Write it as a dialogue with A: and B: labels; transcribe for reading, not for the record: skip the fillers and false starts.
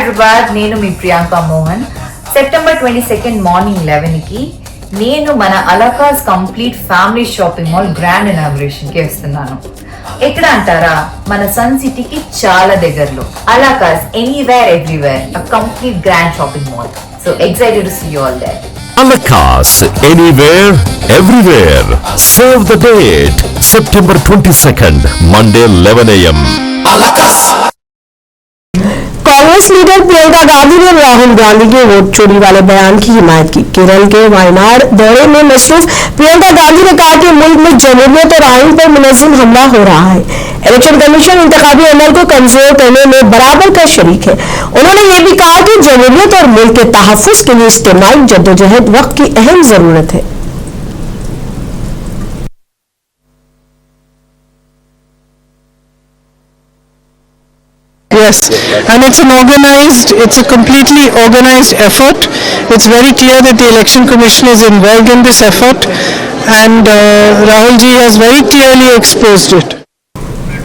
A: హైదరాబాద్. నేను మీ Priyanka Mohan. September 22 morning 11 కి నేను మన Alakas complete family shopping mall grand inauguration కి వస్తున్నాను. ఎక్కడ అంటారా, మన సన్ సిటీకి చాలా దగ్గరలో. Alakas anywhere everywhere, a complete grand shopping mall. So excited to see you all there.
B: Alakas, anywhere, everywhere. Save the date. September 22nd, Monday 11 a.m. Alakas.
C: Congress leader Priyanka Gandhi ने राहुल गांधी के वोट चोरी वाले बयान की हिमायत की. केरल के वायनाड दौरे में मसरूफ प्रियंका गांधी ने कहा कि मुल्क में जमहूरियत और आइन पर मुनज़्ज़म हमला हो रहा है. इलेक्शन कमीशन इंतखाबी अमल को कमजोर करने में बराबर का शरीक है. उन्होंने ये भी कहा कि जमहूरियत और मुल्क के तहफ़्फ़ुज़ के लिए इज्तिमाई जद्दोजहद वक्त की अहम ज़रूरत है.
D: Yes, and it's a completely organized effort. It's very clear that the Election Commission is involved in this effort, and Rahul ji has very clearly exposed it.